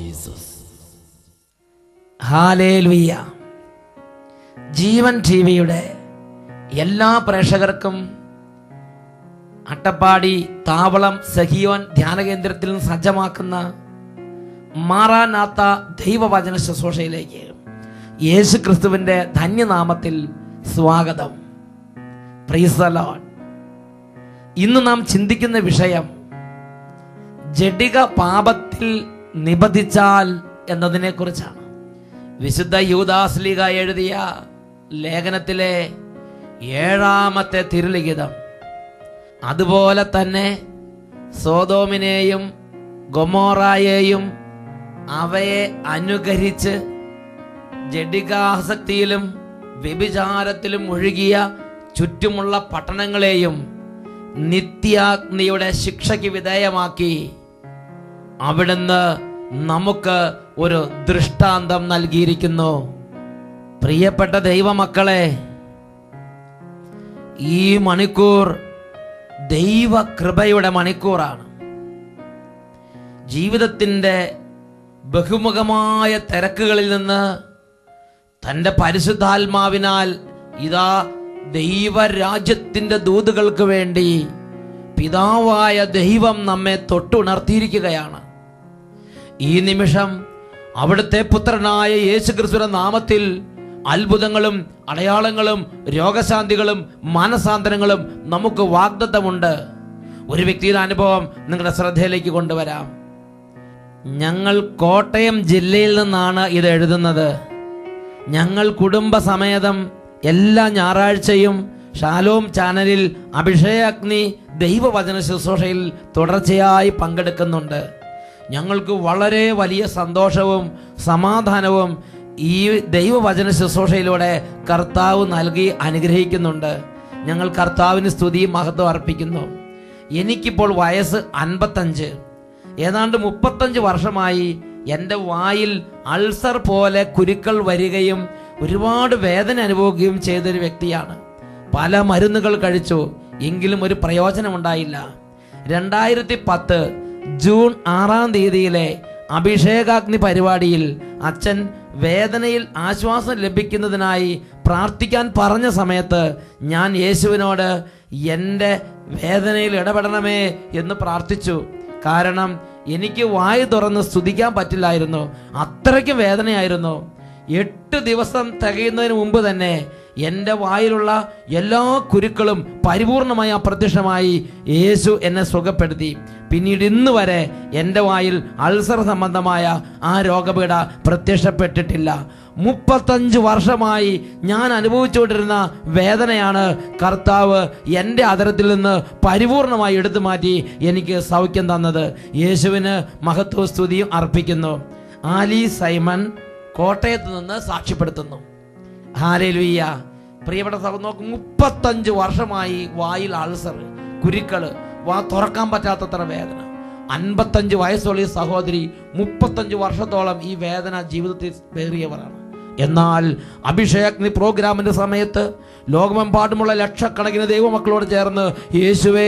Jesus. Hallelujah. ജീവൻ ടിവിയുടെ എല്ലാ പ്രേക്ഷകർക്കും അട്ടപ്പാടി താവളം സഹിയോൻ ധ്യാന കേന്ദ്രത്തിൽ നിന്ന് സജ്ജമാക്കുന്ന മാറാനാത്ത ദൈവവചന ശുശ്രൂഷയിലേക്ക് യേശു ക്രിസ്തുവിൻ്റെ ധന്യനാമത്തിൽ സ്വാഗതം. Praise the Lord. ഇന്ന് നാം ചിന്തിക്കുന്ന വിഷയം ജഡിക പാപത്തിൽ നിബന്ധിച്ചാൽ എന്നതിനെ കുറിച്ചാണ്. വിശുദ്ധ യൂദാസ്ലീഗ എഴുതിയ ലേഖനത്തിലെ 7-ാമത്തെ തിരുലിഖിതം. അതുപോലെ തന്നെ സോദോമിനെയും ഗൊമോറായെയും അവയെ അനുകരിച്ച് ജഡികാസക്തിയിലും വ്യഭിചാരത്തിലും ഒഴുകിയ ചുറ്റുമുള്ള പട്ടണങ്ങളെയും നിത്യാഗ്നിയുടെ ശിക്ഷയ്ക്ക് വിധേയമാക്കി അവിടുന്ന് നമുക്ക് ഒരു ദൃഷ്ടാന്തം നൽകിയിരിക്കുന്നു. പ്രിയപ്പെട്ട ദൈവമക്കളെ, ഈ മണിക്കൂർ ദൈവകൃപയുടെ മണിക്കൂറാണ്. ജീവിതത്തിൻ്റെ ബഹുമുഖമായ തിരക്കുകളിൽ നിന്ന് തൻ്റെ പരിശുദ്ധാത്മാവിനാൽ ഇതാ ദൈവരാജ്യത്തിൻ്റെ ദൂതുകൾക്ക് വേണ്ടി പിതാവായ ദൈവം നമ്മെ തൊട്ടുണർത്തിയിരിക്കുകയാണ്. ഈ നിമിഷം അവിടുത്തെ പുത്രനായ യേശുക്രിസ്തുവിന്റെ നാമത്തിൽ അത്ഭുതങ്ങളും അടയാളങ്ങളും രോഗശാന്തികളും മാനസാന്തരങ്ങളും നമുക്ക് വാഗ്ദത്തമുണ്ട്. ഒരു വ്യക്തിയുടെ അനുഭവം നിങ്ങളുടെ ശ്രദ്ധയിലേക്ക് കൊണ്ടുവരാം. ഞങ്ങൾ കോട്ടയം ജില്ലയിൽ നിന്നാണ് ഇത് എഴുതുന്നത്. ഞങ്ങൾ കുടുംബസമേതം എല്ലാ ഞായറാഴ്ചയും ഷാലോം ചാനലിൽ അഭിഷേകാഗ്നി ദൈവവചന ശുശ്രൂഷയിൽ തുടർച്ചയായി പങ്കെടുക്കുന്നുണ്ട്. ഞങ്ങൾക്ക് വളരെ വലിയ സന്തോഷവും സമാധാനവും ഈ ദൈവവചന ശുശ്രൂഷയിലൂടെ കർത്താവ് നൽകി അനുഗ്രഹിക്കുന്നുണ്ട്. ഞങ്ങൾ കർത്താവിന് സ്തുതിയും മഹത്വം അർപ്പിക്കുന്നു. എനിക്കിപ്പോൾ വയസ്സ് 55. ഏതാണ്ട് 35 വർഷമായി എൻ്റെ വായിൽ അൾസർ പോലെ കുരുക്കൾ വരികയും ഒരുപാട് വേദന അനുഭവിക്കുകയും ചെയ്തൊരു വ്യക്തിയാണ്. പല മരുന്നുകൾ കഴിച്ചു, എങ്കിലും ഒരു പ്രയോജനമുണ്ടായില്ല. 2010 ജൂൺ 6-ാം തീയതിയിലെ അഭിഷേകാഗ്നി പരിപാടിയിൽ അച്ഛൻ വേദനയിൽ ആശ്വാസം ലഭിക്കുന്നതിനായി പ്രാർത്ഥിക്കാൻ പറഞ്ഞ സമയത്ത് ഞാൻ യേശുവിനോട് എൻ്റെ വേദനയിൽ ഇടപെടണമേ എന്ന് പ്രാർത്ഥിച്ചു. കാരണം എനിക്ക് വായ് തുറന്ന് സ്തുതിക്കാൻ പറ്റില്ലായിരുന്നു, അത്രയ്ക്കും വേദനയായിരുന്നു. 8 ദിവസം തികയുന്നതിന് മുമ്പ് തന്നെ എൻ്റെ വായിലുള്ള എല്ലാ കുരുക്കളും പരിപൂർണമായി അപ്രത്യക്ഷമായി യേശു എന്നെ സുഖപ്പെടുത്തി. പിന്നീട് ഇന്ന് വരെ എൻ്റെ വായിൽ അൾസർ സംബന്ധമായ ആ രോഗപീഠ പ്രത്യക്ഷപ്പെട്ടിട്ടില്ല. 35 വർഷമായി ഞാൻ അനുഭവിച്ചുകൊണ്ടിരുന്ന വേദനയാണ് കർത്താവ് എൻ്റെ അധരത്തിൽ നിന്ന് പരിപൂർണമായി എടുത്തു മാറ്റി എനിക്ക് സൗഖ്യം തന്നത്. യേശുവിന് മഹത്വവും സ്തുതിയും അർപ്പിക്കുന്നു. ആലി സൈമൺ കോട്ടയത്ത് നിന്ന് സാക്ഷ്യപ്പെടുത്തുന്നു. ഹല്ലേലൂയ. പ്രിയപ്പെട്ട സഹോദരൻ, നോക്ക്, 35 വർഷമായി വായിൽ അൾസർ, കുരുക്കള്, വാ തുറക്കാൻ പറ്റാത്തത്ര വേദന. 55 വയസ്സുള്ള ഈ സഹോദരി 35 വർഷത്തോളം ഈ വേദന ജീവിതത്തിൽ വേറിയവരാണ്. എന്നാൽ അഭിഷേകാഗ്നി പ്രോഗ്രാമിന്റെ സമയത്ത് ലോകമെമ്പാടുമുള്ള ലക്ഷക്കണക്കിന് ദൈവമക്കളോട് ചേർന്ന് യേശുവേ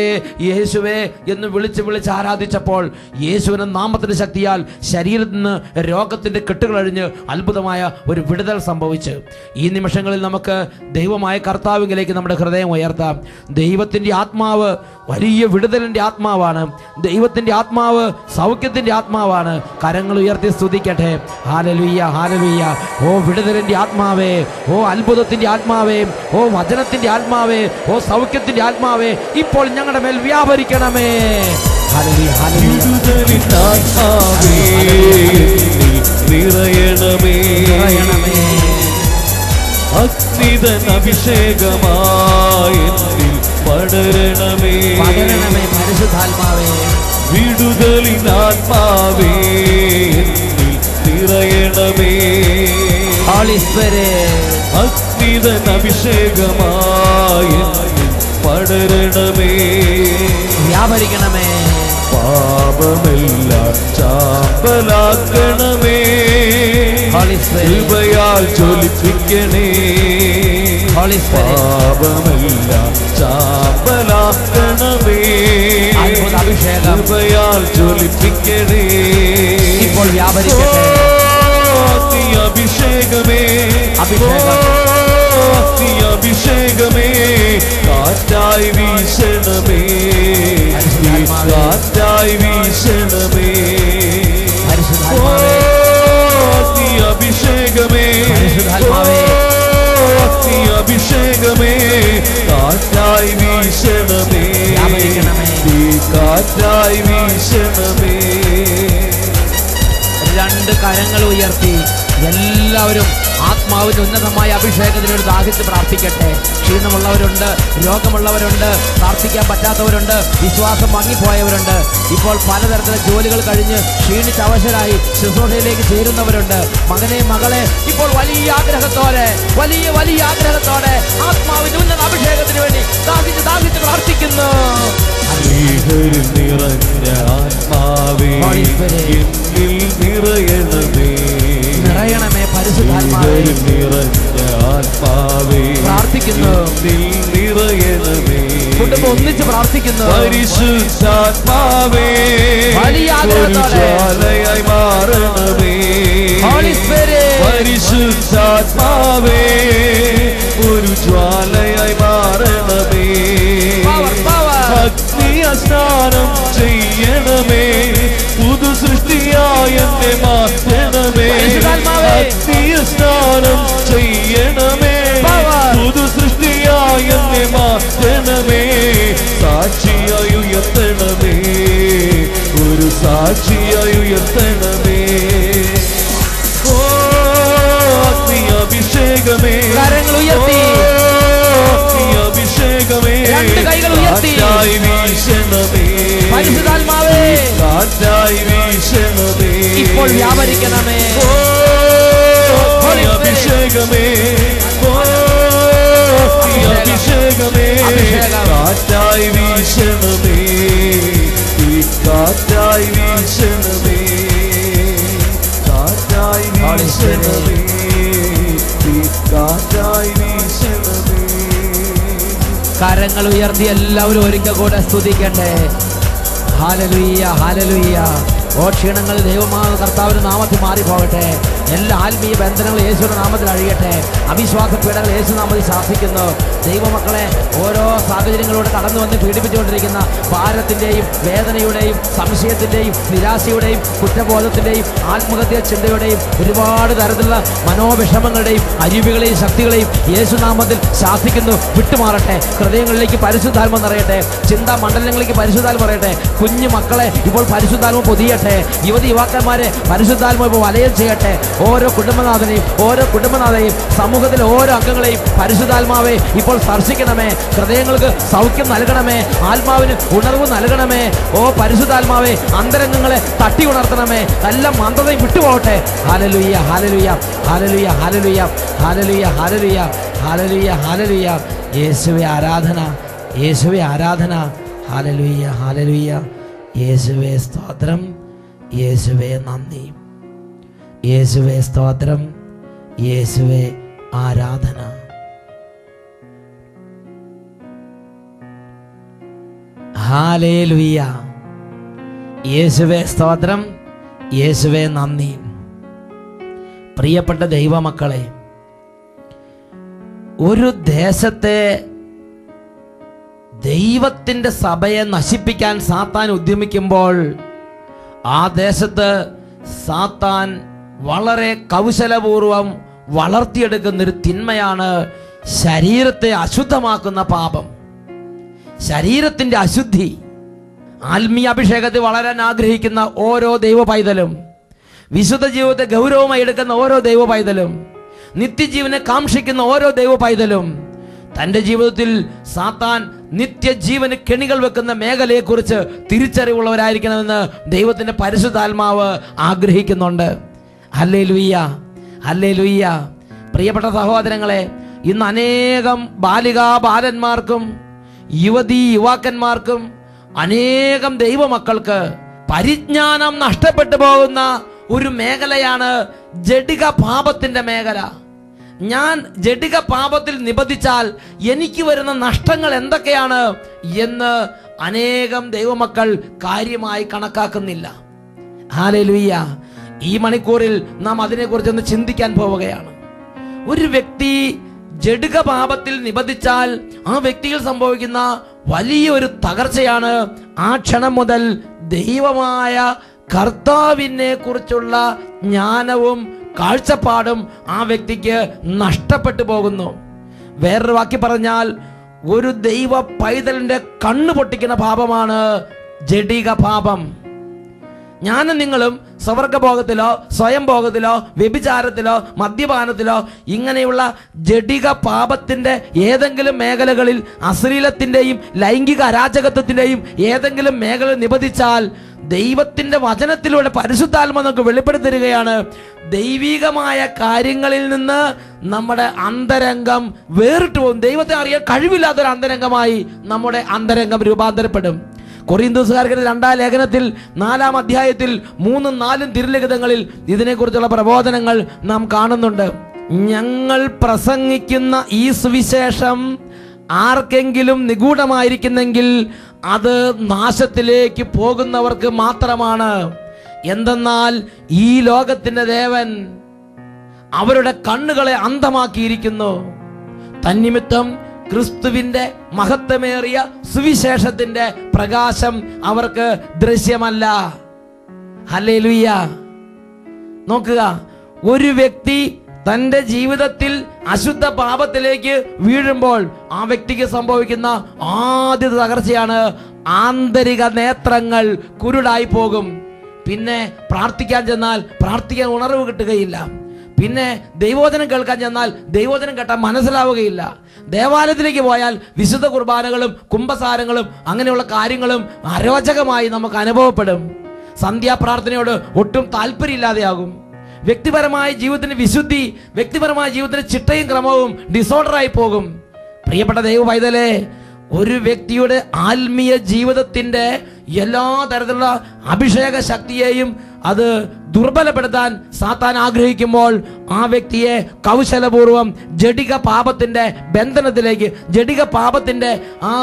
യേശുവേ എന്ന് വിളിച്ച് ആരാധിച്ചപ്പോൾ യേശുവിന്റെ നാമത്തിന്റെ ശക്തിയാൽ ശരീരത്തിൽ നിന്ന് രോഗത്തിന്റെ കെട്ടുകളഴിഞ്ഞ് അത്ഭുതമായ ഒരു വിടുതൽ സംഭവിച്ചു. ഈ നിമിഷങ്ങളിൽ നമുക്ക് ദൈവമായ കർത്താവിലേക്ക് നമ്മുടെ ഹൃദയം ഉയർത്താം. ദൈവത്തിന്റെ ആത്മാവ് വലിയ വിടുതലിന്റെ ആത്മാവാണ്. ദൈവത്തിന്റെ ആത്മാവ് സൗഖ്യത്തിന്റെ ആത്മാവാണ്. കരങ്ങൾ ഉയർത്തി സ്തുതിക്കട്ടെ. Hallelujah, hallelujah. ഓ വിടുതലിന്റെ ആത്മാവേ, ഓ അത്ഭുതത്തിന്റെ ആത്മാവേ, ഓ വചനത്തിന്റെ ആത്മാവേ, ഓ സൗഖ്യത്തിന്റെ ആത്മാവേ, ഇപ്പോൾ ഞങ്ങളുടെ മേൽ വ്യാപരിക്കണമേ. Hallelujah, hallelujah. അഗ്നിതൻ അഭിഷേകമായി പടരണമേ, പടരണമേ പരിശുദ്ധാത്മാവേ. വിടുതലിൻ ആത്മാവേ നിറയണമേ. അഗ്നിതൻ അഭിഷേകമായി പടരണമേ, വ്യാപരിക്കണമേ. പാപമെല്ലാം ചാമ്പലാക്കണമേ, കൃപയാൽ ജ്വലിപ്പിക്കണേ. പാപമെല്ലാം ചാമ്പലാക്കണമേ, കൃപയാൽ ജ്വലിപ്പിക്കണേ. ഇപ്പോൾ വ്യാപരിക്കട്ടെ അഭിഷേകമേ, അഭിഷേകമേ, കാറ്റായി വീശണമേ, കാറ്റായി വീശണമേ. അഭിഷേകമേ, അഭിഷേകമേ, കാറ്റായി വീശണമേ, കാറ്റായി വീശണമേ. രണ്ട് കരങ്ങൾ ഉയർത്തി എല്ലാവരും ആത്മാവിന്റെ ഉന്നതമായ അഭിഷേകത്തിനോട് ദാഹിച്ച് പ്രാർത്ഥിക്കട്ടെ. ക്ഷീണമുള്ളവരുണ്ട്, രോഗമുള്ളവരുണ്ട്, പ്രാർത്ഥിക്കാൻ പറ്റാത്തവരുണ്ട്, വിശ്വാസം മങ്ങിപ്പോയവരുണ്ട്, ഇപ്പോൾ പലതരത്തിലുള്ള ജോലികൾ കഴിഞ്ഞ് ക്ഷീണിച്ച് അവശരായി ശുശ്രൂഷയിലേക്ക് ചേരുന്നവരുണ്ട്. മകനെ മകളെ ഇപ്പോൾ വലിയ ആഗ്രഹത്തോടെ ആത്മാവിന്റെ ഉന്നത അഭിഷേകത്തിന് വേണ്ടി ദാഹിച്ച് പ്രാർത്ഥിക്കുന്നു. നിറഞ്ഞ ആത്മാവേ നിറയണമേ, നിറയണമേ പരിശുദ്ധാത്മാവേ, നിറഞ്ഞ ആത്മാവേ പ്രാർത്ഥിക്കുന്നു. നിറയണമേ, കുടുംബം ഒന്നിച്ച് പ്രാർത്ഥിക്കുന്നു. പരിശുദ്ധാത്മാവേ ജ്വാലയായി മാറണമേ, പരിശുദ്ധാത്മാവേ ഒരു ജ്വാലയായി മാറണമേ, അഗ്നിയ സ്നാനം ചെയ്യണമേ, പുതു സൃഷ്ടിയായി എന്നെ മാറ്റണമേ, അഗ്നിയ സ്നാനം ചെയ്യണമേ, പുതു സൃഷ്ടിയായി എന്നെ മാറ്റണമേ, സാക്ഷിയായി ഉയർത്തണമേ, ഒരു സാക്ഷിയായി ഉയർത്തണമേ. ഓ അഗ്നി അഭിഷേകമേ, കരങ്ങൾ ഉയർത്തി അഭിഷേകമേ, കാറ്റായി വീശണമേ, പരിശുദ്ധാത്മാവേ കാറ്റായി വീശണമേ, ഇപ്പോൾ വ്യാപരിക്കണമേ. അഭിഷേകമേ, അഭിഷേകമേ, കാറ്റായി വീശണമേ, കാറ്റായി വീശണമേ, കാറ്റായി വീശണമേ, കാറ്റായി വീശണമേ. കരങ്ങൾ ഉയർത്തി എല്ലാവരും ഒരിക്കൽ കൂടെ സ്തുതിക്കട്ടെ. Hallelujah, hallelujah. ഓ ക്ഷീണങ്ങൾ ദൈവമായ കർത്താവിന്റെ നാമത്തിൽ മാറിപ്പോകട്ടെ. എല്ലാ ആത്മീയ ബന്ധനങ്ങൾ യേശുവിന്റെ നാമത്തിൽ അഴിയട്ടെ. അവിശ്വാസ പീഡകൾ യേശു നാമത്തിൽ ശാസിക്കുന്നു. ദൈവമക്കളെ ഓരോ സാഹചര്യങ്ങളോട് കടന്നു വന്ന് പീഡിപ്പിച്ചുകൊണ്ടിരിക്കുന്ന ഭാരത്തിൻ്റെയും വേദനയുടെയും സംശയത്തിൻ്റെയും നിരാശയുടെയും കുറ്റബോധത്തിൻ്റെയും ആത്മഹത്യാ ചിന്തയുടെയും ഒരുപാട് തരത്തിലുള്ള മനോവിഷമങ്ങളുടെയും അരുവികളെയും ശക്തികളെയും യേശുനാമത്തിൽ ശാസിക്കുന്നു. വിട്ടുമാറട്ടെ. ഹൃദയങ്ങളിലേക്ക് പരിശുദ്ധാത്മ നിറയട്ടെ. ചിന്താ മണ്ഡലങ്ങളിലേക്ക് പരിശുദ്ധാത്മ നിറയട്ടെ. കുഞ്ഞു മക്കളെ ഇപ്പോൾ പരിശുദ്ധാത്മ പൊതിയട്ടെ. യുവതി യുവാക്കന്മാരെ പരിശുദ്ധാത്മ ഇപ്പോൾ വലയം ചെയ്യട്ടെ. ഓരോ കുടുംബനാഥനെയും സമൂഹത്തിലെ ഓരോ അംഗങ്ങളെയും പരിശുദ്ധാത്മാവെ ഇപ്പോൾ സ്പർശിക്കണമേ. ഹൃദയങ്ങൾക്ക് സൗഖ്യം നൽകണമേ. ആത്മാവിന് ഉണർവ് നൽകണമേ. ഓ പരിശുദ്ധാത്മാവെ അന്തരംഗങ്ങളെ തട്ടി ഉണർത്തണമേ. എല്ലാ മന്ദതയും വിട്ടുപോകട്ടെ. Hallelujah, hallelujah, hallelujah, hallelujah, hallelujah, hallelujah, hallelujah, hallelujah. യേശുവേ ആരാധന, യേശുവേ ആരാധന. Hallelujah, hallelujah. യേശുവേ സ്തോത്രം, യേശുവേ നന്ദി, യേശുവേ സ്തോത്രം, യേശുവേ ആരാധന. ഹല്ലേലൂയ. യേശുവേ സ്തോത്രം, യേശുവേ നന്ദി. പ്രിയപ്പെട്ട ദൈവമക്കളെ, ഒരു ദേശത്തെ ദൈവത്തിൻ്റെ സഭയെ നശിപ്പിക്കാൻ സാത്താൻ ഉദ്യമിക്കുമ്പോൾ ആ ദേശത്ത് സാത്താൻ വളരെ കൗശലപൂർവം വളർത്തിയെടുക്കുന്നൊരു തിന്മയാണ് ശരീരത്തെ അശുദ്ധമാക്കുന്ന പാപം. ശരീരത്തിൻ്റെ അശുദ്ധി. ആത്മീയ അഭിഷേകത്തിൽ വളരാൻ ആഗ്രഹിക്കുന്ന ഓരോ ദൈവ പൈതലും, വിശുദ്ധ ജീവിതത്തെ ഗൗരവമായി എടുക്കുന്ന ഓരോ ദൈവ പൈതലും, നിത്യജീവനെ കാക്ഷിക്കുന്ന ഓരോ ദൈവ പൈതലും തൻ്റെ ജീവിതത്തിൽ സാത്താൻ നിത്യജീവന് കെണികൾ വെക്കുന്ന മേഖലയെക്കുറിച്ച് തിരിച്ചറിവുള്ളവരായിരിക്കണമെന്ന് ദൈവത്തിൻ്റെ പരിശുദ്ധാത്മാവ് ആഗ്രഹിക്കുന്നുണ്ട്. Hallelujah, hallelujah. പ്രിയപ്പെട്ട സഹോദരങ്ങളെ, ഇന്ന് അനേകം ബാലികാബാലന്മാർക്കും യുവതീ യുവാക്കന്മാർക്കും അനേകം ദൈവമക്കൾക്ക് പരിജ്ഞാനം നഷ്ടപ്പെട്ടു പോകുന്ന ഒരു മേഖലയാണ് ജഡിക പാപത്തിൻ്റെ മേഖല. ഞാൻ ജഡിക പാപത്തിൽ നിബന്ധിച്ചാൽ എനിക്ക് വരുന്ന നഷ്ടങ്ങൾ എന്തൊക്കെയാണ് എന്ന് അനേകം ദൈവമക്കൾ കാര്യമായി കണക്കാക്കുന്നില്ല. ഹല്ലേലൂയ. ഈ മണിക്കൂറിൽ നാം അതിനെക്കുറിച്ചൊന്ന് ചിന്തിക്കാൻ പോവുകയാണ്. ഒരു വ്യക്തി ജഡിക പാപത്തിൽ നിബന്ധിച്ചാൽ ആ വ്യക്തിയിൽ സംഭവിക്കുന്ന വലിയൊരു തകർച്ചയാണ്. ആ ക്ഷണം മുതൽ ദൈവമായ കർത്താവിനെ കുറിച്ചുള്ള ജ്ഞാനവും കാഴ്ചപ്പാടും ആ വ്യക്തിക്ക് നഷ്ടപ്പെട്ടു പോകുന്നു. വേറൊരു വാക്കി പറഞ്ഞാൽ, ഒരു ദൈവ പൈതലിന്റെ കണ്ണു പൊട്ടിക്കുന്ന പാപമാണ് ജഡിക പാപം. ഞാനും നിങ്ങളും സ്വർഗഭോഗത്തിലോ സ്വയം ഭോഗത്തിലോ വ്യഭിചാരത്തിലോ മദ്യപാനത്തിലോ ഇങ്ങനെയുള്ള ജഡിക പാപത്തിന്റെ ഏതെങ്കിലും മേഖലകളിൽ, അശ്ലീലത്തിന്റെയും ലൈംഗിക അരാജകത്വത്തിന്റെയും ഏതെങ്കിലും മേഖല നിബന്ധിച്ചാൽ ദൈവത്തിന്റെ വചനത്തിലൂടെ പരിശുദ്ധാത്മ നമുക്ക് വെളിപ്പെടുത്തരുകയാണ്, ദൈവികമായ കാര്യങ്ങളിൽ നിന്ന് നമ്മുടെ അന്തരംഗം വേറിട്ട് പോകും. ദൈവത്തെ അറിയാൻ കഴിവില്ലാത്തൊരു അന്തരംഗമായി നമ്മുടെ അന്തരംഗം രൂപാന്തരപ്പെടും. കൊറിന്തോസുകാർക്ക് 2-ാം ലേഖനത്തിൽ 4-ാം അധ്യായത്തിൽ 3-4 തിരുലിഖിതങ്ങളിൽ ഇതിനെക്കുറിച്ചുള്ള പ്രബോധനങ്ങൾ നാം കാണുന്നുണ്ട്. ഞങ്ങൾ പ്രസംഗിക്കുന്ന ഈ സുവിശേഷം ആർക്കെങ്കിലും നിഗൂഢമായിരിക്കുന്നെങ്കിൽ അത് നാശത്തിലേക്ക് പോകുന്നവർക്ക് മാത്രമാണ്. എന്തെന്നാൽ ഈ ലോകത്തിന്റെ ദേവൻ അവരുടെ കണ്ണുകളെ അന്ധമാക്കിയിരിക്കുന്നു. തന്നിമിത്തം ക്രിസ്തുവിന്റെ മഹത്വമേറിയ സുവിശേഷത്തിന്റെ പ്രകാശം അവർക്ക് ദൃശ്യമല്ല. ഹല്ലേലൂയ. നോക്കുക, ഒരു വ്യക്തി തന്റെ ജീവിതത്തിൽ അശുദ്ധ പാപത്തിലേക്ക് വീഴുമ്പോൾ ആ വ്യക്തിക്ക് സംഭവിക്കുന്ന ആദ്യത്തെ തകർച്ചയാണ് ആന്തരിക നേത്രങ്ങൾ കുരുടായി പോകും. പിന്നെ പ്രാർത്ഥിക്കാൻ ചെന്നാൽ പ്രാർത്ഥിക്കാൻ ഉണർവ് കിട്ടുകയില്ല. പിന്നെ ദൈവവചനം കേൾക്കാൻ ചെന്നാൽ ദൈവവചനം കേട്ടാൽ മനസ്സിലാവുകയില്ല. ദേവാലയത്തിലേക്ക് പോയാൽ വിശുദ്ധ കുർബാനകളും കുംഭസാരങ്ങളും അങ്ങനെയുള്ള കാര്യങ്ങളും അരോചകമായി നമുക്ക് അനുഭവപ്പെടും. സന്ധ്യാപ്രാർത്ഥനയോട് ഒട്ടും താല്പര്യമില്ലാതെയാകും. വ്യക്തിപരമായ ജീവിതത്തിന് വിശുദ്ധി, വ്യക്തിപരമായ ജീവിതത്തിന് ചിട്ടയും ക്രമവും ഡിസോർഡറായി പോകും. പ്രിയപ്പെട്ട ദൈവ പൈതലേ, ഒരു വ്യക്തിയുടെ ആത്മീയ ജീവിതത്തിന്റെ എല്ലാ തരത്തിലുള്ള അഭിഷേക ശക്തിയെയും അത് ദുർബലപ്പെടുത്താൻ സാത്താൻ ആഗ്രഹിക്കുമ്പോൾ ആ വ്യക്തിയെ കൗശലപൂർവം ജഡിക പാപത്തിന്റെ ബന്ധനത്തിലേക്ക്, ജഡിക പാപത്തിന്റെ ആ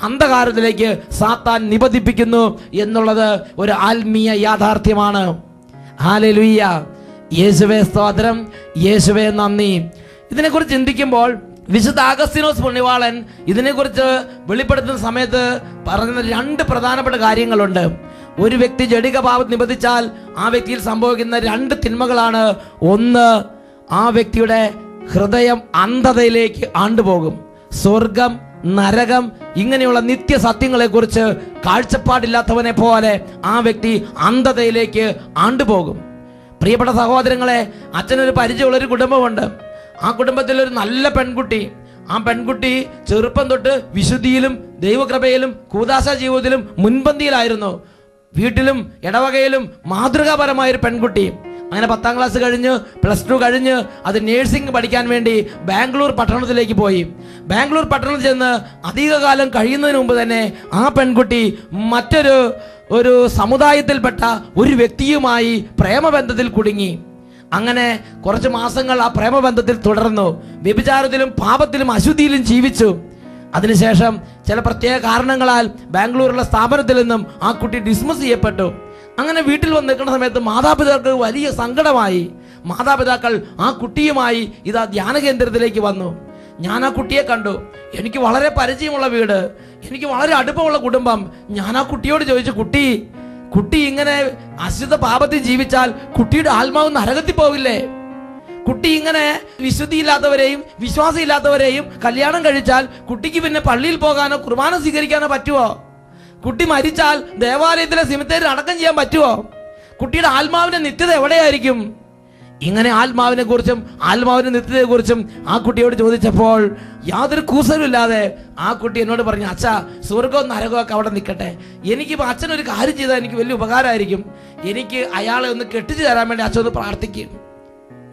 അന്ധകാരത്തിലേക്ക് സാത്താൻ നിബന്ധിപ്പിക്കുന്നു എന്നുള്ളത് ഒരു ആത്മീയ യാഥാർത്ഥ്യമാണ്. ഹല്ലേലൂയ. യേശുവേ സ്തോത്രം, യേശുവേ നന്ദി. ഇതിനെക്കുറിച്ച് ചിന്തിക്കുമ്പോൾ വിശുദ്ധ അഗസ്തീനോസ് പുണ്യവാളൻ ഇതിനെക്കുറിച്ച് വെളിപ്പെടുത്തുന്ന സമയത്ത് പറയുന്ന 2 പ്രധാനപ്പെട്ട കാര്യങ്ങളുണ്ട്. ഒരു വ്യക്തി ജഡിക പാപം നിബന്ധിച്ചാൽ ആ വ്യക്തിയിൽ സംഭവിക്കുന്ന 2 തിന്മകളാണ്. ഒന്ന്, ആ വ്യക്തിയുടെ ഹൃദയം അന്ധതയിലേക്ക് ആണ്ടുപോകും. സ്വർഗം, നരകം ഇങ്ങനെയുള്ള നിത്യസത്യങ്ങളെ കുറിച്ച് കാഴ്ചപ്പാടില്ലാത്തവനെ പോലെ ആ വ്യക്തി അന്ധതയിലേക്ക് ആണ്ടുപോകും. പ്രിയപ്പെട്ട സഹോദരങ്ങളെ, അച്ഛനൊരു പരിചയമുള്ളൊരു കുടുംബമുണ്ട്. ആ കുടുംബത്തിൽ ഒരു നല്ല പെൺകുട്ടി. ആ പെൺകുട്ടി ചെറുപ്പം തൊട്ട് വിശുദ്ധിയിലും ദൈവകൃപയിലും കൂദാശ ജീവിതത്തിലും മുൻപന്തിയിലായിരുന്നു. വീട്ടിലും ഇടവകയിലും മാതൃകാപരമായൊരു പെൺകുട്ടി. അങ്ങനെ 10ാം ക്ലാസ് കഴിഞ്ഞ് +2 കഴിഞ്ഞ് അത് നേഴ്സിംഗ് പഠിക്കാൻ വേണ്ടി ബാംഗ്ലൂർ പട്ടണത്തിലേക്ക് പോയി. ബാംഗ്ലൂർ പട്ടണത്തിൽ ചെന്ന് അധികകാലം കഴിയുന്നതിന് മുമ്പ് തന്നെ ആ പെൺകുട്ടി മറ്റൊരു സമുദായത്തിൽപ്പെട്ട ഒരു വ്യക്തിയുമായി പ്രേമബന്ധത്തിൽ കുടുങ്ങി. അങ്ങനെ കുറച്ച് മാസങ്ങൾ ആ പ്രേമബന്ധത്തിൽ തുടർന്നു. വ്യഭിചാരത്തിലും പാപത്തിലും അശുദ്ധിയിലും ജീവിച്ചു. അതിനുശേഷം ചില പ്രത്യേക കാരണങ്ങളാൽ ബാംഗ്ലൂരിലുള്ള സ്ഥാപനത്തിൽ നിന്നും ആ കുട്ടി ഡിസ്മിസ് ചെയ്യപ്പെട്ടു. അങ്ങനെ വീട്ടിൽ വന്ന് നിൽക്കുന്ന സമയത്ത് മാതാപിതാക്കൾക്ക് വലിയ സങ്കടമായി. മാതാപിതാക്കൾ ആ കുട്ടിയുമായി ഇതാ ധ്യാന കേന്ദ്രത്തിലേക്ക് വന്നു. ഞാൻ ആ കുട്ടിയെ കണ്ടു. എനിക്ക് വളരെ പരിചയമുള്ള വീട്, എനിക്ക് വളരെ അടുപ്പമുള്ള കുടുംബം. ഞാൻ ആ കുട്ടിയോട് ചോദിച്ചു, കുട്ടി ഇങ്ങനെ അശുദ്ധ പാപത്തിൽ ജീവിച്ചാൽ കുട്ടിയുടെ ആത്മാവ് നരകത്തിൽ പോവില്ലേ? കുട്ടി ഇങ്ങനെ വിശുദ്ധിയില്ലാത്തവരെയും വിശ്വാസമില്ലാത്തവരെയും കല്യാണം കഴിച്ചാൽ കുട്ടിക്ക് പിന്നെ പള്ളിയിൽ പോകാനോ കുർബാന സ്വീകരിക്കാനോ പറ്റുമോ? കുട്ടി മരിച്ചാൽ ദേവാലയത്തിലെ സിമിത്തേരിൽ അടക്കം ചെയ്യാൻ പറ്റുമോ? കുട്ടിയുടെ ആത്മാവിന്റെ നിത്യത എവിടെയായിരിക്കും? ഇങ്ങനെ ആത്മാവിനെ കുറിച്ചും ആത്മാവിന്റെ നിത്യതയെ കുറിച്ചും ആ കുട്ടിയോട് ചോദിച്ചപ്പോൾ യാതൊരു കൂസലുമില്ലാതെ ആ കുട്ടി എന്നോട് പറഞ്ഞു, അച്ഛാ, സ്വർഗവും നരകവും ഒക്കെ അവിടെ നിൽക്കട്ടെ, എനിക്കിപ്പോൾ അച്ഛനൊരു കാര്യം ചെയ്താൽ എനിക്ക് വലിയ ഉപകാരമായിരിക്കും. എനിക്ക് അയാളെ ഒന്ന് കെട്ടിച്ചു തരാൻ വേണ്ടി അച്ഛൻ ഒന്ന് പ്രാർത്ഥിക്കും.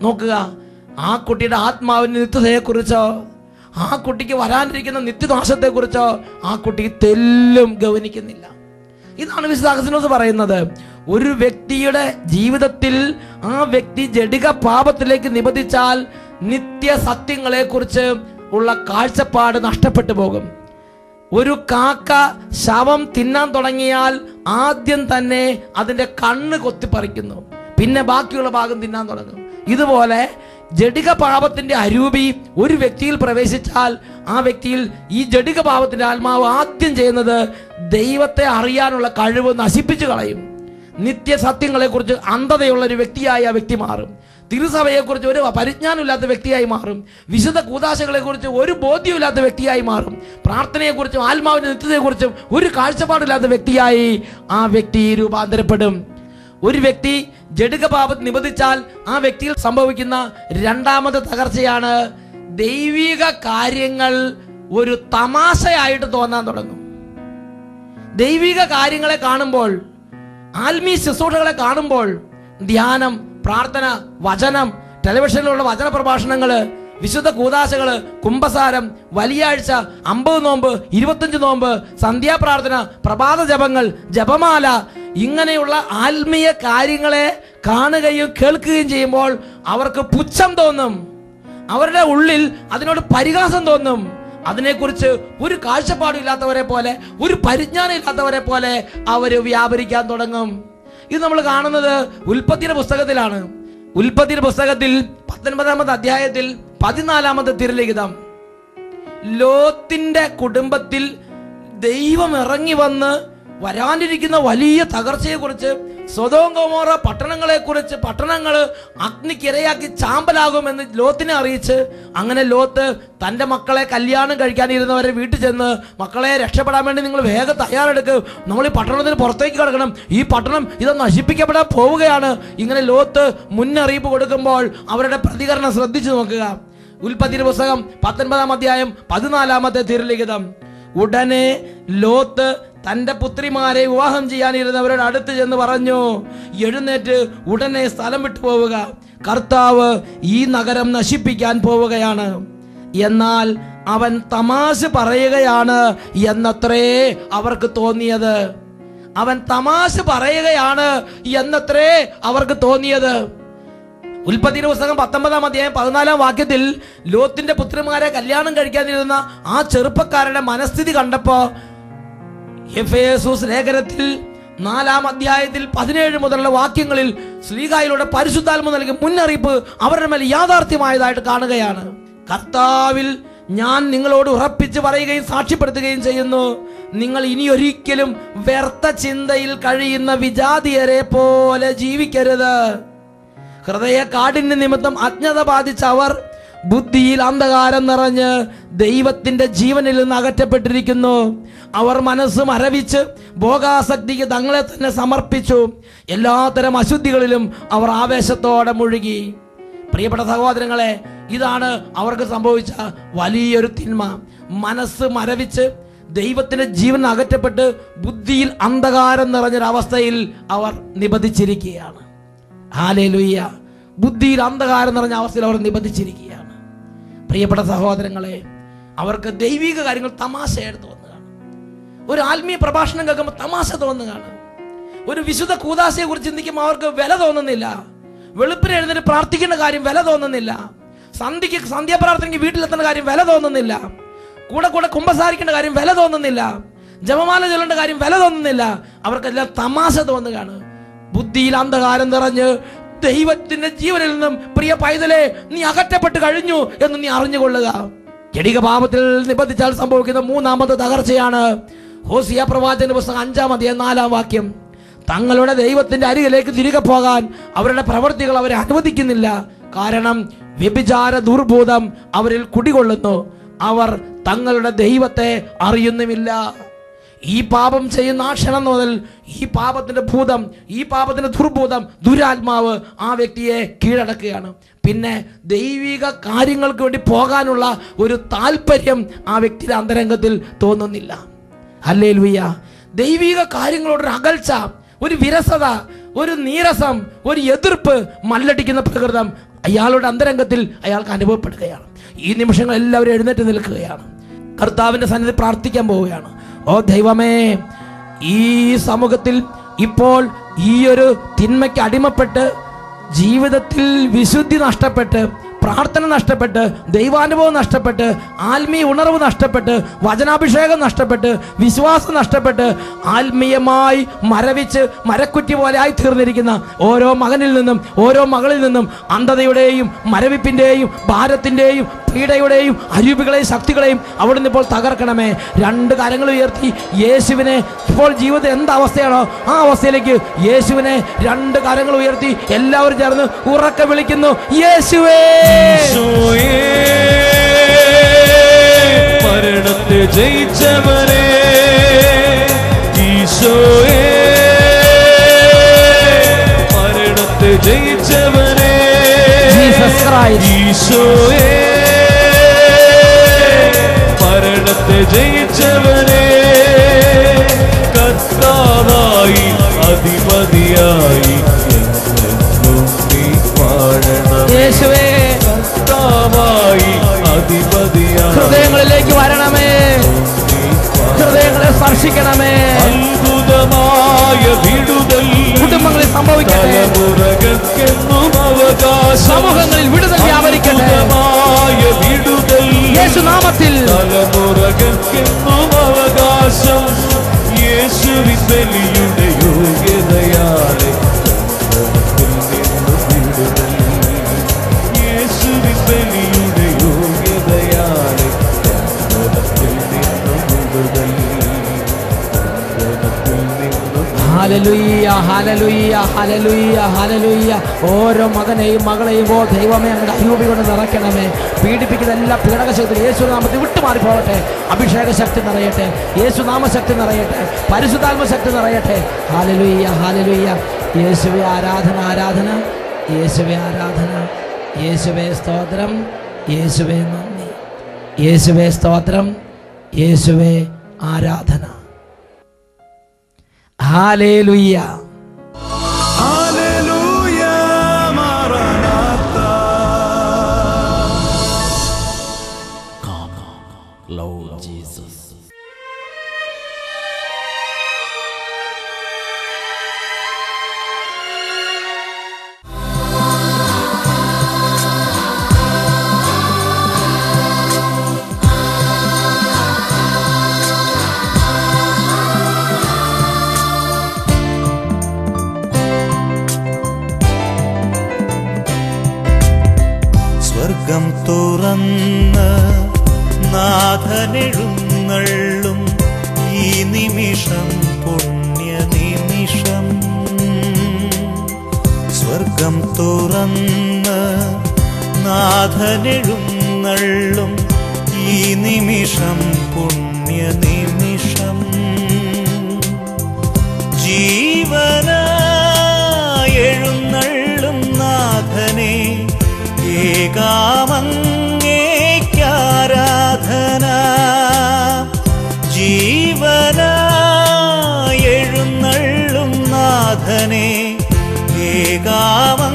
നോക്കുക, ആ കുട്ടിയുടെ ആത്മാവിന്റെ നിത്യതയെക്കുറിച്ചോ ആ കുട്ടിക്ക് വരാനിരിക്കുന്ന നിത്യനാശത്തെക്കുറിച്ചോ ആ കുട്ടി തെല്ലും ഗവനിക്കുന്നില്ല. ഇതാണ് വിശുദ്ധ അഗസ്തീനോസ് പറയുന്നത്. ഒരു വ്യക്തിയുടെ ജീവിതത്തിൽ ആ വ്യക്തി ജഡിക പാപത്തിലേക്ക് നിബന്ധിച്ചാൽ നിത്യ സത്യങ്ങളെ കുറിച്ച് ഉള്ള കാഴ്ചപ്പാട് നഷ്ടപ്പെട്ടു പോകും. ഒരു കാക്ക ശവം തിന്നാൻ തുടങ്ങിയാൽ ആദ്യം തന്നെ അതിൻ്റെ കണ്ണ് കൊത്തിപ്പറിക്കുന്നു, പിന്നെ ബാക്കിയുള്ള ഭാഗം തിന്നാൻ തുടങ്ങും. ഇതുപോലെ ജഡിക പാപത്തിന്റെ അരൂപി ഒരു വ്യക്തിയിൽ പ്രവേശിച്ചാൽ ആ വ്യക്തിയിൽ ഈ ജഡിക പാപത്തിന്റെ ആത്മാവ് ആദ്യം ചെയ്യുന്നത് ദൈവത്തെ അറിയാനുള്ള കഴിവ് നശിപ്പിച്ചു കളയും. നിത്യസത്യങ്ങളെ കുറിച്ച് അന്ധതയുള്ള ഒരു വ്യക്തിയായി ആ വ്യക്തി മാറും. തിരുസഭയെക്കുറിച്ച് ഒരു പരിജ്ഞാനമില്ലാത്ത വ്യക്തിയായി മാറും. വിശുദ്ധ കൂദാശകളെ കുറിച്ച് ഒരു ബോധ്യമില്ലാത്ത വ്യക്തിയായി മാറും. പ്രാർത്ഥനയെക്കുറിച്ചും ആത്മാവിന്റെ നിത്യതയെക്കുറിച്ചും ഒരു കാഴ്ചപ്പാടില്ലാത്ത വ്യക്തിയായി ആ വ്യക്തി രൂപാന്തരപ്പെടും. ഒരു വ്യക്തി ജഡിക പാപത്തിൽ നിബന്ധിച്ചാൽ ആ വ്യക്തിയിൽ സംഭവിക്കുന്ന രണ്ടാമത്തെ തകർച്ചയാണ് ദൈവിക കാര്യങ്ങൾ ഒരു തമാശയായിട്ട് തോന്നാൻ തുടങ്ങും. ദൈവിക കാര്യങ്ങളെ കാണുമ്പോൾ, ആത്മീയ ശുശ്രൂഷകളെ കാണുമ്പോൾ, ധ്യാനം, പ്രാർത്ഥന, വചനം, ടെലിവിഷനിലുള്ള വചന പ്രഭാഷണങ്ങള്, വിശുദ്ധ കൂദാശകള്, കുംഭസാരം, വലിയാഴ്ച, 50 നോമ്പ്, 25 നോമ്പ്, സന്ധ്യാപ്രാർത്ഥന, പ്രഭാത ജപങ്ങൾ, ജപമാല, ഇങ്ങനെയുള്ള ആത്മീയ കാര്യങ്ങളെ കാണുകയും കേൾക്കുകയും ചെയ്യുമ്പോൾ അവർക്ക് പുച്ഛം തോന്നും. അവരുടെ ഉള്ളിൽ അതിനോട് പരിഹാസം തോന്നും. അതിനെക്കുറിച്ച് ഒരു കാഴ്ചപ്പാടും ഇല്ലാത്തവരെ പോലെ, ഒരു പരിജ്ഞാനം ഇല്ലാത്തവരെ പോലെ അവർ വ്യാപരിക്കാൻ തുടങ്ങും. ഇത് നമ്മൾ കാണുന്നത് ഉൽപ്പത്തിയുടെ പുസ്തകത്തിലാണ്. ഉൽപ്പത്തിയുടെ പുസ്തകത്തിൽ 19-ാമത്തെ അധ്യായത്തിൽ 14-ാമത്തെ തിരുലിഖിതം, ലോത്തിന്റെ കുടുംബത്തിൽ ദൈവം ഇറങ്ങി വന്ന് വരാനിരിക്കുന്ന വലിയ തകർച്ചയെക്കുറിച്ച്, സൊദോം ഗൊമോറ പട്ടണങ്ങളെക്കുറിച്ച്, പട്ടണങ്ങൾ അഗ്നിക്കിരയാക്കി ചാമ്പലാകുമെന്ന് ലോത്തിനെ അറിയിച്ച്, അങ്ങനെ ലോത്ത് തൻ്റെ മക്കളെ കല്യാണം കഴിക്കാനിരുന്നവരെ വീട്ടിൽ ചെന്ന്, മക്കളെ രക്ഷപ്പെടാൻ വേണ്ടി നിങ്ങൾ വേഗം തയ്യാറെടുക്കുക, നമ്മൾ ഈ പട്ടണത്തിന് പുറത്തേക്ക് കിടക്കണം, ഈ പട്ടണം ഇത് നശിപ്പിക്കപ്പെടാൻ പോവുകയാണ്. ഇങ്ങനെ ലോത്ത് മുന്നറിയിപ്പ് കൊടുക്കുമ്പോൾ അവരുടെ പ്രതികരണം ശ്രദ്ധിച്ചു നോക്കുക. ഉൽപ്പത്തിയുടെ പുസ്തകം 19-ാം അധ്യായം 14-ാമത്തെ തിരുലിഖിതം. ഉടനെ ലോത്ത് തൻ്റെ പുത്രിമാരെ വിവാഹം ചെയ്യാനിരുന്നവരുടെ അടുത്ത് ചെന്ന് പറഞ്ഞു, എഴുന്നേറ്റ് ഉടനെ സ്ഥലം വിട്ടു പോവുക, കർത്താവ് ഈ നഗരം നശിപ്പിക്കാൻ പോവുകയാണ്. എന്നാൽ അവൻ തമാശ പറയുകയാണ് എന്നത്രേ അവർക്ക് തോന്നിയത്. അവൻ തമാശ പറയുകയാണ് എന്നത്രേ അവർക്ക് തോന്നിയത്. ഉൽപ്പത്തിയുടെ പുസ്തകം 19-ാം അധ്യായം 14-ാം വാക്യത്തിൽ ലോത്തിന്റെ പുത്രിമാരെ കല്യാണം കഴിക്കാനിരുന്ന ആ ചെറുപ്പക്കാരുടെ മനസ്ഥിതി കണ്ടപ്പോ എഫേസൂസ് ലേഖനത്തിൽ 4-ാം അധ്യായത്തിൽ 17 മുതലുള്ള വാക്യങ്ങളിൽ ശ്ലീഹായിലൂടെ പരിശുദ്ധാത്മ നൽകിയ മുന്നറിയിപ്പ് അവരുടെ മേൽ യാഥാർത്ഥ്യമായതായിട്ട് കാണുകയാണ്. കർത്താവിൽ ഞാൻ നിങ്ങളോട് ഉറപ്പിച്ച് പറയുകയും സാക്ഷ്യപ്പെടുത്തുകയും ചെയ്യുന്നു, നിങ്ങൾ ഇനിയൊരിക്കലും വ്യർത്ഥ ചിന്തയിൽ കഴിയുന്ന വിജാതിയരെ പോലെ ജീവിക്കരുത്. ഹൃദയ കാഠിന്യ നിമിത്തം അജ്ഞത ബാധിച്ച അവർ ബുദ്ധിയിൽ അന്ധകാരം നിറഞ്ഞ് ദൈവത്തിന്റെ ജീവനിൽ നിന്ന് അകറ്റപ്പെട്ടിരിക്കുന്നു. അവർ മനസ്സ് മരവിച്ച് ഭോഗാസക്തിക്ക് തങ്ങളെ തന്നെ സമർപ്പിച്ചു. എല്ലാത്തരം അശുദ്ധികളിലും അവർ ആവേശത്തോടെ മുഴുകി. പ്രിയപ്പെട്ട സഹോദരങ്ങളെ, ഇതാണ് അവർക്ക് സംഭവിച്ച വലിയൊരു തിന്മ. മനസ്സ് മരവിച്ച് ദൈവത്തിന്റെ ജീവൻ അകറ്റപ്പെട്ട് ബുദ്ധിയിൽ അന്ധകാരം നിറഞ്ഞൊരവസ്ഥയിൽ അവർ നിബന്ധിച്ചിരിക്കുകയാണ്. ഹല്ലേലൂയ. ബുദ്ധിയിൽ അന്ധകാരം നിറഞ്ഞ അവസ്ഥയിൽ അവർ നിബന്ധിച്ചിരിക്കുകയാണ്. പ്രിയപ്പെട്ട സഹോദരങ്ങളെ, അവർക്ക് ദൈവിക കാര്യങ്ങൾ തമാശയായിട്ട് തോന്നുകയാണ്. ഒരു ആത്മീയ പ്രഭാഷണം കേൾക്കുമ്പോൾ തമാശ തോന്നുകയാണ്. ഒരു വിശുദ്ധ കൂദാശയെ കുറിച്ച് ചിന്തിക്കുമ്പോൾ അവർക്ക് വില തോന്നുന്നില്ല. വെളുപ്പിന് എഴുന്നേറ്റ് പ്രാർത്ഥിക്കേണ്ട കാര്യം വില തോന്നുന്നില്ല. സന്ധ്യാപ്രാർത്ഥനയ്ക്ക് വീട്ടിലെത്തേണ്ട കാര്യം വില തോന്നുന്നില്ല. കൂടെ കുമ്പസാരിക്കേണ്ട കാര്യം വില തോന്നുന്നില്ല. ജപമാല ചൊല്ലേണ്ട കാര്യം വില തോന്നുന്നില്ല. അവർക്കെല്ലാം തമാശ തോന്നുകയാണ്. ബുദ്ധിയിൽ അന്ധകാരം നിറഞ്ഞ് ദൈവത്തിന്റെ ജീവനിൽ നിന്നും പ്രിയ പൈതലെ നീ അകറ്റപ്പെട്ട് കഴിഞ്ഞു എന്ന് നീ അറിഞ്ഞുകൊള്ളുക. ജഡിക പാപത്തിൽ നിബന്ധിച്ചാൽ സംഭവിക്കുന്ന 3-ാമത്തെ തകർച്ചയാണ് ഹോസിയ പ്രവാചകന്റെ പുസ്തകം 5-ാം അധ്യായം 4-ാം വാക്യം. തങ്ങളുടെ ദൈവത്തിന്റെ അരികിലേക്ക് തിരികെ പോകാൻ അവരുടെ പ്രവൃത്തികൾ അവരെ അനുവദിക്കുന്നില്ല. കാരണം വ്യഭിചാര ദുർബോധം അവരിൽ കുടികൊള്ളുന്നു. അവർ തങ്ങളുടെ ദൈവത്തെ അറിയുന്നുമില്ല. ഈ പാപം ചെയ്യുന്ന ആ ക്ഷണം മുതൽ ഈ പാപത്തിന്റെ ഭൂതം, ഈ പാപത്തിന്റെ ദുർബോധം, ദുരാത്മാവ് ആ വ്യക്തിയെ കീഴടക്കുകയാണ്. പിന്നെ ദൈവിക കാര്യങ്ങൾക്ക് വേണ്ടി പോകാനുള്ള ഒരു താല്പര്യം ആ വ്യക്തിയുടെ അന്തരംഗത്തിൽ തോന്നുന്നില്ല. ഹല്ലേലൂയ. ദൈവിക കാര്യങ്ങളോടൊരു അകൽച്ച, ഒരു വിരസത, ഒരു നീരസം, ഒരു എതിർപ്പ്, മല്ലടിക്കുന്ന പ്രകൃതം അയാളുടെ അന്തരംഗത്തിൽ അയാൾക്ക് അനുഭവപ്പെടുകയാണ്. ഈ നിമിഷങ്ങൾ എല്ലാവരും എഴുന്നേറ്റ് നിൽക്കുകയാണ്. കർത്താവിന്റെ സന്നിധി പ്രാർത്ഥിക്കാൻ പോവുകയാണ്. ഓ ദൈവമേ, ഈ സമൂഹത്തിൽ ഇപ്പോൾ ഈ ഒരു തിന്മയ്ക്ക് അടിമപ്പെട്ട് ജീവിതത്തിൽ വിശുദ്ധി നഷ്ടപ്പെട്ട്, പ്രാർത്ഥന നഷ്ടപ്പെട്ട്, ദൈവാനുഭവം നഷ്ടപ്പെട്ട്, ആത്മീയ ഉണർവ് നഷ്ടപ്പെട്ട്, വചനാഭിഷേകം നഷ്ടപ്പെട്ട്, വിശ്വാസം നഷ്ടപ്പെട്ട്, ആത്മീയമായി മരവിച്ച് മരക്കുറ്റി പോലെ ആയി തീർന്നിരിക്കുന്ന ഓരോ മകനിൽ നിന്നും ഓരോ മകളിൽ നിന്നും അന്ധതയുടെയും മരവിപ്പിൻ്റെയും ഭാരത്തിൻ്റെയും പീഡയുടെയും അരൂപികളെയും ശക്തികളെയും അവിടുന്ന് ഇപ്പോൾ തകർക്കണമേ. രണ്ട് കരങ്ങൾ ഉയർത്തി യേശുവിനെ, ഇപ്പോൾ ജീവിതത്തിൽ എന്തവസ്ഥയാണോ ആ അവസ്ഥയിലേക്ക് യേശുവിനെ രണ്ട് കരങ്ങൾ ഉയർത്തി എല്ലാവരും ചേർന്ന് ഉറക്കെ വിളിക്കുന്നു, യേശുവേ. മരണത്തെ ജയിച്ചവനെ, ഈശോയേ മരണത്തെ ജയിച്ചവനെ, ഈശോയേ മരണത്തെ ജയിച്ചവനെ, കർത്താവായി അധിപതിയായി യേശുവേ, കർത്താവായി അധിപതിയായി ഹൃദയങ്ങളിലേക്ക് വരണമേ, ഹൃദയങ്ങളെ സ്പർശിക്കണമേ. അത്ഭുതമായ വിടുതൽ കുടുംബങ്ങളിൽ സംഭവിക്കട്ടെ, തലമുറകൾക്കെന്നും അവകാശം, സമൂഹങ്ങളിൽ വിടുതൽ വ്യാപരിക്കട്ടെ. അത്ഭുതമായ വിടുതൽ യേശുനാമത്തിൽ തലമുറകൾക്കെന്നും അവകാശം, യേശുവിൻ ബലിയുടെ യോഗ്യതയാലെ വിടുതൽ, യേശുവിൻ ബലിയുടെ യോഗ്യതയാലെ വിടുതൽ. Hallelujah, hallelujah, hallelujah, hallelujah. ഓരോ മകനെയും മകളെയും ഓ ദൈവമേ അങ്ങയുടെ അരൂപി കൊണ്ട് നിറയ്ക്കണമേ. പീഡിപ്പിക്കുന്ന എല്ലാ പീഡകശക്തി യേശുനാമത്തിൽ വിട്ടുമാറി പോകട്ടെ. അഭിഷേക ശക്തി നിറയട്ടെ, യേശുനാമശക്തി നിറയട്ടെ, പരിശുദ്ധാത്മശക്തി നിറയട്ടെ. Hallelujah, hallelujah. യേശുവേ ആരാധന, ആരാധന, യേശുവേ ആരാധന, യേശുവേ സ്തോത്രം, യേശുവേ നന്ദി, യേശുവേ സ്തോത്രം, യേശുവേ ആരാധന. ഹല്ലേലൂയ. ഹല്ലേലൂയ, മറനാഥ. Come, Lord Jesus. സ്വർഗം തുറന്ന് നാഥനെഴുന്നള്ളും ഈ നിമിഷം പുണ്യ നിമിഷം. സ്വർഗം തുറന്ന് നാഥനെഴുന്നള്ളും ഈ നിമിഷം പുണ്യ നിമിഷം. ജീവനായെഴുന്നള്ളും നാഥനെ ഏകാമങ്ങേക്കാരാധന. ജീവനായെഴുന്നള്ളും നാഥനെ ഏകാമങ്ങേക്കാരാധന.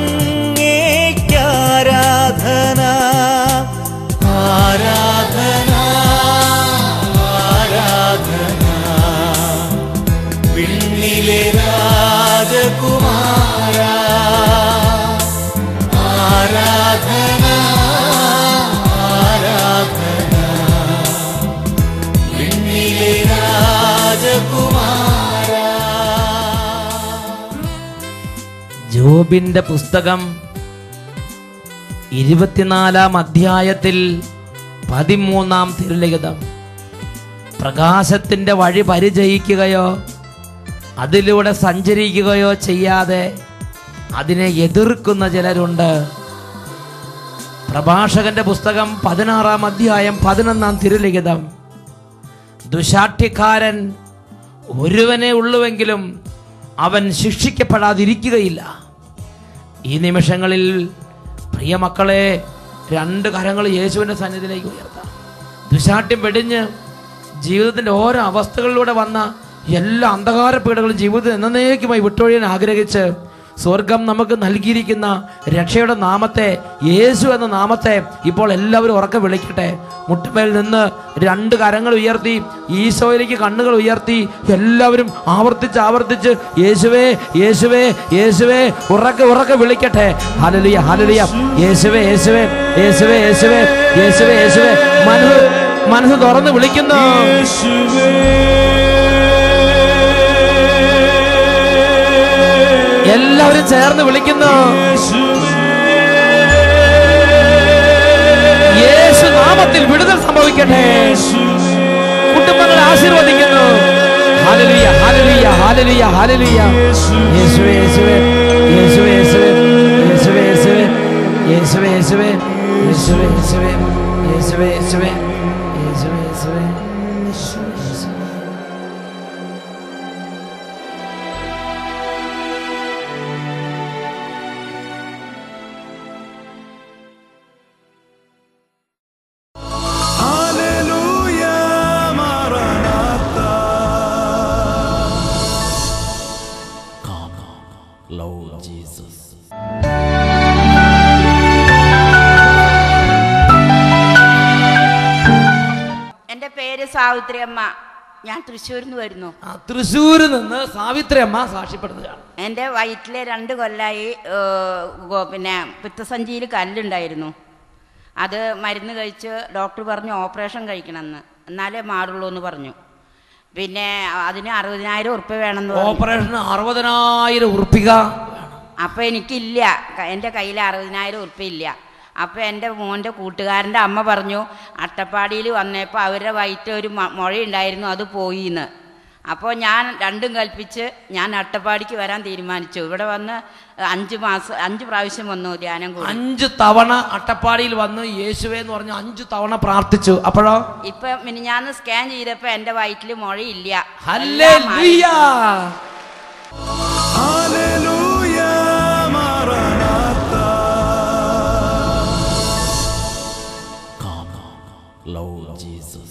ആരാധന, ആരാധന, വിണ്ണിലെ രാജകുമാര. ആരാധന, ആരാധന, വിണ്ണിലെ രാജകുമാര. ജോബിന്റെ പുസ്തകം 24-ാം അധ്യായത്തിൽ 13-ാം തിരുലിഖിതം. പ്രകാശത്തിന്റെ വഴി പരിചയിക്കുകയോ അതിലൂടെ സഞ്ചരിക്കുകയോ ചെയ്യാതെ അതിനെ എതിർക്കുന്ന ചിലരുണ്ട്. പ്രഭാഷകന്റെ പുസ്തകം 16-ാം അധ്യായം 11-ാം തിരുലിഖിതം. ദുശാഠ്യക്കാരൻ ഒരുവനെ ഉള്ളുവെങ്കിലും അവൻ ശിക്ഷിക്കപ്പെടാതിരിക്കുകയില്ല. ഈ നിമിഷങ്ങളിൽ പ്രിയ മക്കളെ, രണ്ട് കരങ്ങൾ യേശുവിൻ്റെ സന്നിധിയിലേക്ക് ഉയർത്താം. ദുശാഠ്യം വെടിഞ്ഞ് ജീവിതത്തിൻ്റെ ഓരോ അവസ്ഥകളിലൂടെ വന്ന എല്ലാ അന്ധകാര പീഡകളും ജീവിതത്തിൽ എന്നേക്കുമായി വിട്ടൊഴിയാൻ ആഗ്രഹിച്ച് സ്വർഗം നമുക്ക് നൽകിയിരിക്കുന്ന രക്ഷയുടെ നാമത്തെ, യേശു എന്ന നാമത്തെ ഇപ്പോൾ എല്ലാവരും ഉറക്കെ വിളിക്കട്ടെ. മുട്ടുമേൽ നിന്ന് 2 കരങ്ങൾ ഉയർത്തി ഈശോയിലേക്ക് കണ്ണുകൾ ഉയർത്തി എല്ലാവരും ആവർത്തിച്ച് യേശുവേ യേശുവേ യേശുവേ ഉറക്കെ ഉറക്കെ വിളിക്കട്ടെ. Hallelujah hallelujah. യേശുവേ യേശുവേ യേശുവേ യേശുവേ യേശുവേ യേശുവേ. മനസ്സ് തുറന്ന് വിളിക്കുന്നു. എല്ലാവരും ചേർന്ന് വിളിക്കുന്നു. യേശു നാമത്തിൽ വിടുതൽ സംഭവിക്കട്ടെ. കുടുംബങ്ങളെ ആശീർവദിക്കുന്നു. Hallelujah hallelujah hallelujah hallelujah. യേശുവേ യേശുവേ യേശുവേ യേശുവേ യേശുവേ യേശുവേ യേശുവേ യേശുവേ യേശുവേ യേശുവേ യേശുവേ യേശുവേ യേശുവേ യേശുവേ. എൻ്റെ പേര് സാവിത്രി അമ്മ. ഞാൻ തൃശ്ശൂരിൽ നിന്ന് വരുന്നു. തൃശ്ശൂരിൽ നിന്ന് സാവിത്രി അമ്മ സാക്ഷ്യപ്പെടുന്നതാണ്. എൻ്റെ വയറ്റിലെ 2 കൊല്ലമായി പിന്നെ പിത്തസഞ്ചിയിൽ കല്ലുണ്ടായിരുന്നു. അത് മരുന്ന് കഴിച്ച് ഡോക്ടർ പറഞ്ഞു ഓപ്പറേഷൻ കഴിക്കണമെന്ന്, എന്നാലേ മാറുള്ളൂ എന്ന് പറഞ്ഞു. പിന്നെ അതിന് 60,000 ഉറുപ്പിക വേണമെന്ന് പറഞ്ഞു. ഓപ്പറേഷന് 60,000 ഉറുപ്പിക. അപ്പോൾ എനിക്കില്ല, എൻ്റെ കയ്യിൽ 60,000 ഉറുപ്പിക ഇല്ല. അപ്പോൾ എൻ്റെ മോൻ്റെ കൂട്ടുകാരൻ്റെ അമ്മ പറഞ്ഞു അട്ടപ്പാടിയിൽ വന്നപ്പോൾ അവരുടെ വയറ്റിൽ ഒരു മുഴയുണ്ടായിരുന്നു, അത് പോയിന്ന്. അപ്പോൾ ഞാൻ 2ഉം കൽപ്പിച്ച് ഞാൻ അട്ടപ്പാടിക്ക് വരാൻ തീരുമാനിച്ചു. ഇവിടെ വന്ന് 5 പ്രാവശ്യം വന്നു ധ്യാനം കൂടി. 5 തവണ അട്ടപ്പാടിയിൽ വന്ന് യേശുവേ എന്ന് പറഞ്ഞ് 5 തവണ പ്രാർത്ഥിച്ചു. അപ്പോഴോ ഇപ്പൊ മിനിഞ്ഞാന്ന് സ്കാൻ ചെയ്തപ്പോൾ എൻ്റെ വയറ്റിൽ മുഴയില്ല. ഹല്ലേലൂയ ഹല്ലേലൂയ മാറാനാത്ത. Lord Jesus.